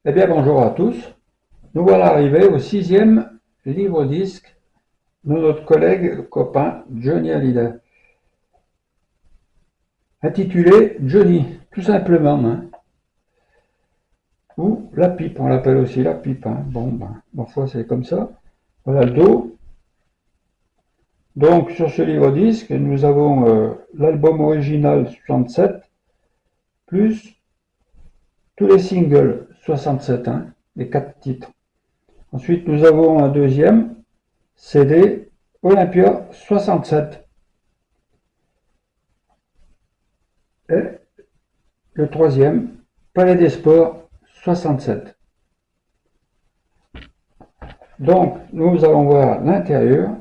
Eh bien, bonjour à tous. Nous voilà arrivés au sixième livre-disque de notre collègue copain Johnny Hallyday, intitulé Johnny, tout simplement, hein. Ou la pipe, on l'appelle aussi la pipe, hein. Bon, ben, parfois c'est comme ça. Voilà le dos. Donc, sur ce livre-disque, nous avons l'album original 67, plus tous les singles 67, hein, les 4 titres. Ensuite, nous avons un deuxième CD Olympia 67. Et le troisième, Palais des Sports 67. Donc, nous allons voir l'intérieur.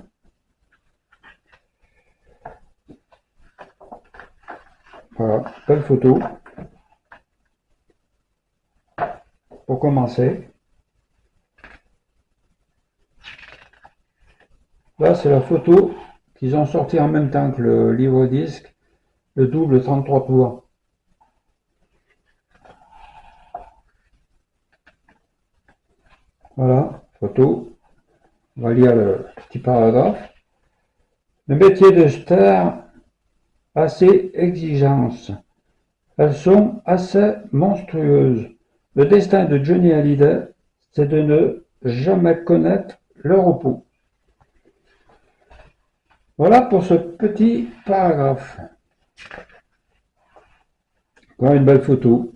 Voilà, belle photo. Pour commencer. Là, c'est la photo qu'ils ont sorti en même temps que le livre-disque, le double 33 tours. Voilà, photo. On va lire le petit paragraphe. Le métier de star a ses exigences. Elles sont assez monstrueuses. Le destin de Johnny Hallyday, c'est de ne jamais connaître le repos. Voilà pour ce petit paragraphe. Encore une belle photo.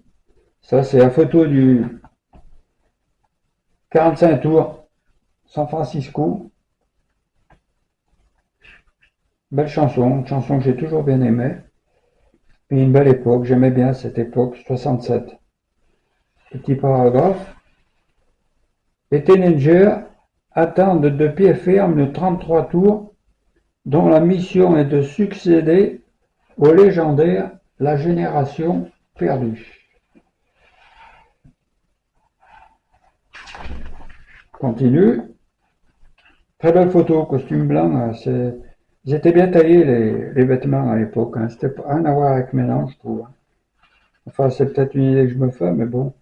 Ça, c'est la photo du 45 tours San Francisco. Belle chanson, une chanson que j'ai toujours bien aimée. Puis une belle époque, j'aimais bien cette époque, 67. Petit paragraphe. Les teenagers attendent de pied ferme le 33 tours dont la mission est de succéder au légendaire La Génération Perdue. Continue. Très belle photo, costume blanc. Ils étaient bien taillés les vêtements à l'époque. Hein. C'était rien à voir avec maintenant, je trouve. Enfin, c'est peut-être une idée que je me fais, mais bon.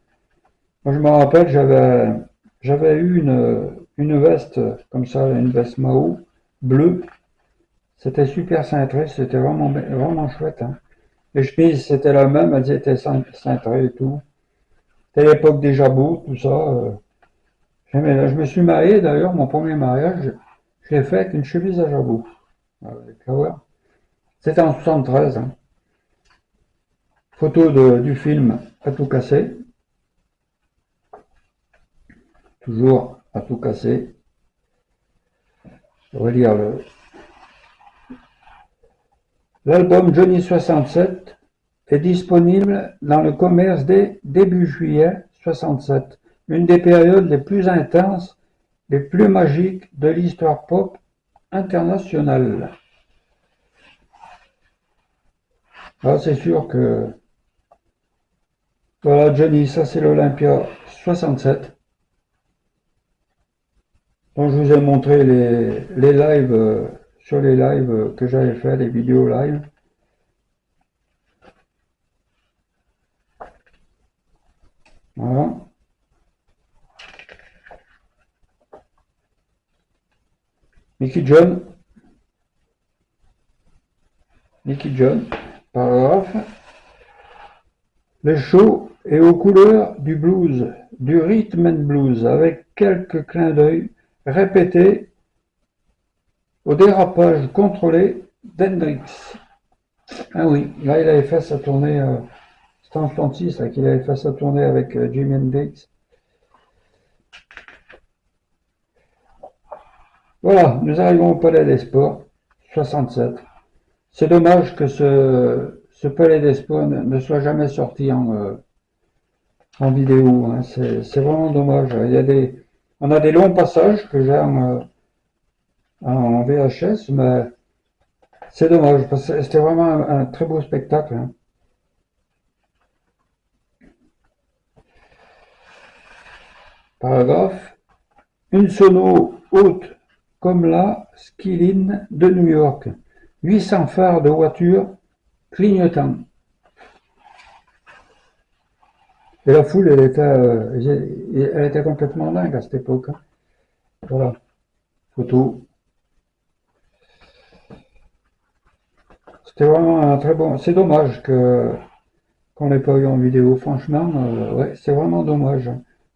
Moi, je me rappelle, j'avais eu une veste comme ça, une veste Mao, bleue. C'était super cintré, c'était vraiment chouette. Hein. Les chemises, c'était la même, elles étaient cintrées et tout. C'était l'époque des jabots, tout ça. Je me suis marié d'ailleurs, mon premier mariage, je l'ai fait avec une chemise à jabot. C'était en 73. Hein. Photo du film À tout casser. Toujours à tout casser. Je vais relire l'album Johnny 67 est disponible dans le commerce dès début juillet 67. Une des périodes les plus intenses, les plus magiques de l'histoire pop internationale. Alors c'est sûr que voilà Johnny, ça c'est l'Olympia 67 dont je vous ai montré les lives sur les lives que j'avais fait, les vidéos live. Voilà. Nicky John, paragraphe. Le show est aux couleurs du blues, du rhythm and blues, avec quelques clins d'œil répétés au dérapage contrôlé d'Hendrix. Ah oui, là il avait fait sa tournée, c'était en 66 là qu'il avait fait sa tournée avec Jimi Hendrix. Voilà, nous arrivons au Palais des Sports, 67. C'est dommage que ce Palais des Sports ne soit jamais sorti en vidéo. Hein. C'est vraiment dommage. On a des longs passages que j'ai en VHS, mais c'est dommage parce que c'était vraiment un très beau spectacle. Hein. Paragraphe. Une sono haute comme la Skyline de New York. 800 phares de voitures clignotants. Et la foule, elle était complètement dingue à cette époque, hein. Voilà, photo. C'était vraiment un très bon. C'est dommage que qu'on l'ait pas eu en vidéo. Franchement, ouais, c'est vraiment dommage.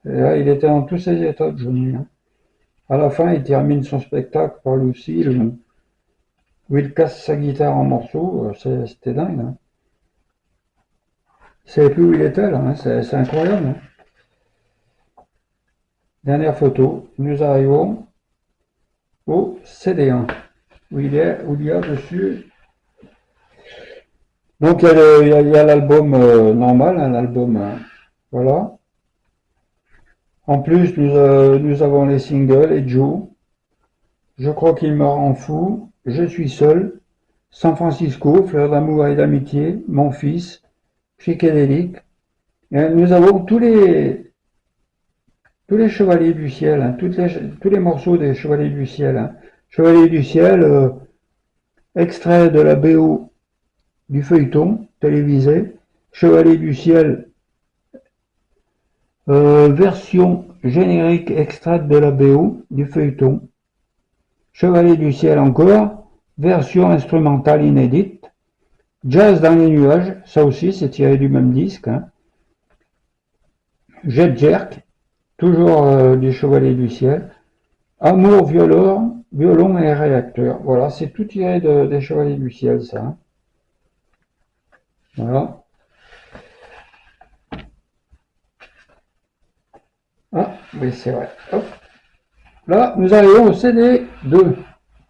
Et là, il était en tous ses états de Johnny, hein. À la fin, il termine son spectacle par Lucille, où il casse sa guitare en morceaux. C'était dingue, hein. Il savait plus où il était là, hein. C'est incroyable, hein. Dernière photo. Nous arrivons au CD1, où il y a dessus. Donc il y a l'album normal, hein, l'album, voilà. En plus, nous avons les singles et Joe. Je crois qu'il me rend fou. Je suis seul. San Francisco, fleur d'amour et d'amitié. Mon fils. Psychédélique. Et nous avons tous les chevaliers du ciel, hein, tous les morceaux des chevaliers du ciel, hein. Chevaliers du ciel, extrait de la BO du feuilleton télévisé. Chevaliers du ciel, version générique extraite de la BO du feuilleton. Chevalier du ciel encore, version instrumentale inédite. Jazz dans les nuages, ça aussi c'est tiré du même disque, hein. Jet Jerk, toujours du Chevalier du ciel. Amour, violon et réacteur. Voilà, c'est tout tiré des Chevaliers du ciel, ça, hein. Voilà. Ah, oui, c'est vrai. Hop. Là, nous arrivons au CD2.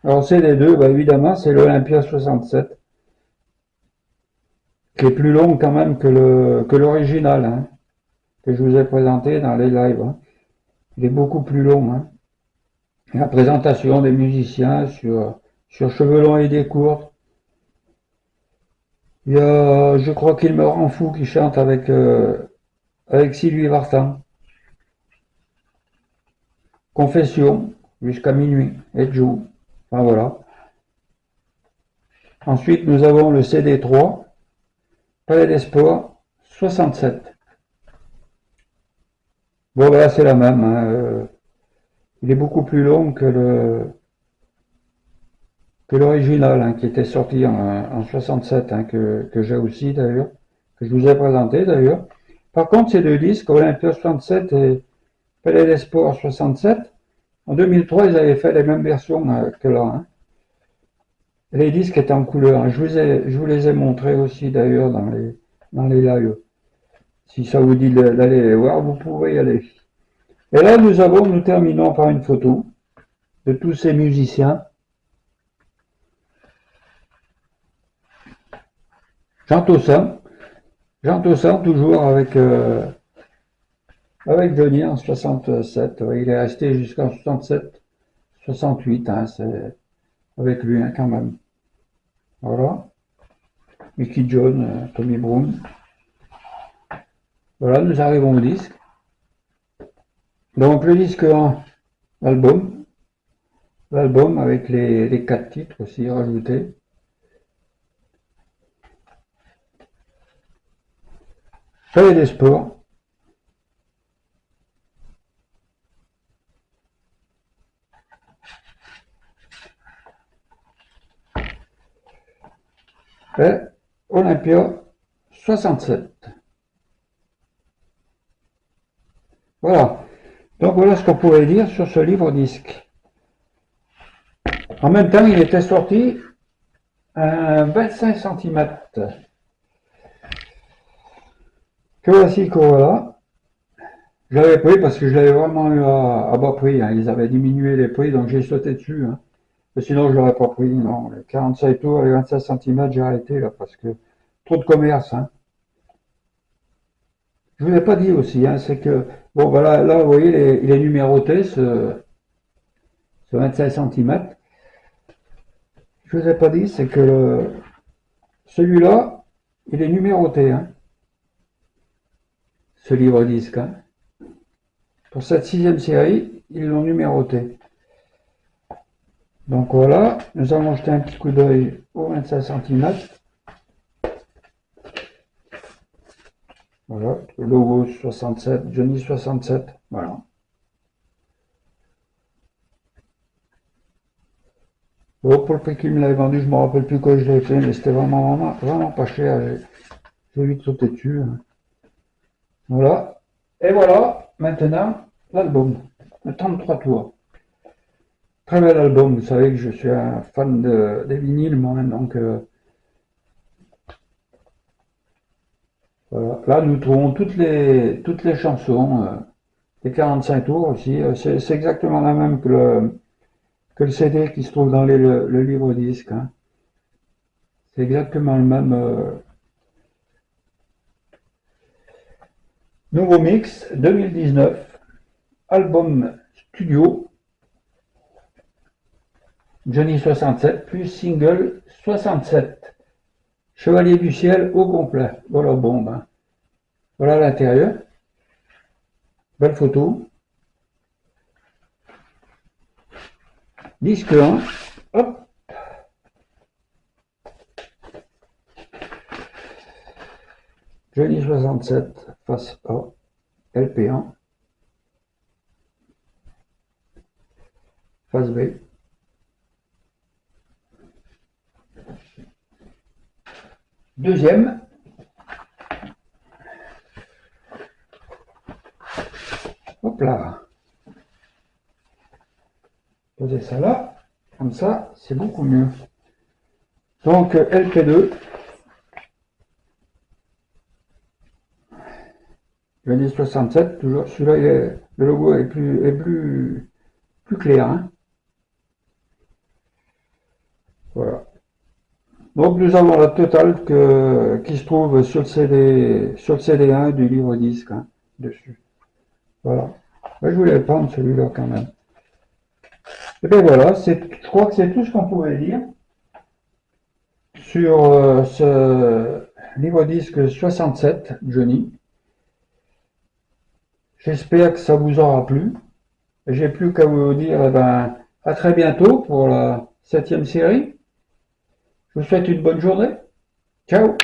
Alors, CD2, bah, évidemment, c'est l'Olympia 67, qui est plus long quand même que l'original, hein, que je vous ai présenté dans les lives, hein. Il est beaucoup plus long, hein. La présentation des musiciens sur Cheveux longs et des courtes. Il y a, je crois qu'il me rend fou qui chante avec Sylvie Vartan. Confession, jusqu'à minuit, et Joe. Enfin voilà. Ensuite, nous avons le CD3, Palais des Sports, 67. Bon, là, c'est la même, hein. Il est beaucoup plus long que l'original, hein, qui était sorti en 67, hein, que j'ai aussi d'ailleurs, que je vous ai présenté d'ailleurs. Par contre, ces deux disques, Olympia 67 et Palais des Sports 67, en 2003, ils avaient fait les mêmes versions que là, hein. Les disques étaient en couleur, hein. Je vous les ai montrés aussi d'ailleurs dans les lives. Si ça vous dit d'aller les voir, vous pouvez y aller. Et là, nous terminons par une photo de tous ces musiciens. Jean Tossin, Jean Tossin toujours avec Johnny en 67. Ouais, il est resté jusqu'en 67, 68, hein, c'est avec lui, hein, quand même. Voilà. Mickey John, Tommy Brown. Voilà, nous arrivons au disque. Donc le disque, l'album, l'album avec les 4 titres aussi rajoutés. Palais des Sports. Et Olympia 67. Voilà. Donc voilà ce qu'on pouvait dire sur ce livre disque. En même temps, il était sorti un 25 cm. Que voici que voilà. Je l'avais pris parce que je l'avais vraiment eu à bas prix, hein. Ils avaient diminué les prix, donc j'ai sauté dessus, hein. Mais sinon, je l'aurais pas pris, non. Les 45 tours, les 25 cm, j'ai arrêté là parce que trop de commerce, hein. Je vous ai pas dit aussi, hein, c'est que, bon, voilà, là, vous voyez, il est numéroté, ce 25 cm. Je vous ai pas dit, c'est que celui-là, il est numéroté, hein, ce livre disque, hein. Pour cette 6e série, ils l'ont numéroté. Donc voilà, nous allons jeter un petit coup d'œil au 25 cm. Voilà, le logo 67, Johnny 67, voilà. Bon, pour le prix qu'il me l'avait vendu, je me rappelle plus quoi je l'avais fait, mais c'était vraiment pas cher. J'ai vite sauté dessus, hein. Voilà. Et voilà, maintenant, l'album. Le 33 tours. Très bel album. Vous savez que je suis un fan des vinyles, moi, hein, donc voilà. Là, nous trouvons toutes les chansons, les 45 tours aussi. C'est exactement la même que le CD qui se trouve dans le livre disque, hein. C'est exactement le même. Nouveau mix 2019, album studio Johnny 67 plus single 67. Chevalier du ciel au complet. Voilà, bon, ben, voilà l'intérieur. Belle photo. Disque 1. Hop. Johnny 67 face A. LP1. Face B. Deuxième. Hop là. Posez ça là. Comme ça, c'est beaucoup mieux. Donc, LP2. Johnny 67. Toujours, celui-là, le logo est plus clair, hein. Voilà. Donc nous avons la totale qui se trouve sur le CD1 du livre disque, hein, dessus. Voilà. Mais je voulais prendre celui-là quand même. Et bien voilà, je crois que c'est tout ce qu'on pouvait dire sur ce livre disque 67, Johnny. J'espère que ça vous aura plu. J'ai plus qu'à vous dire, eh ben, à très bientôt pour la 7e série. Je vous souhaite une bonne journée. Ciao!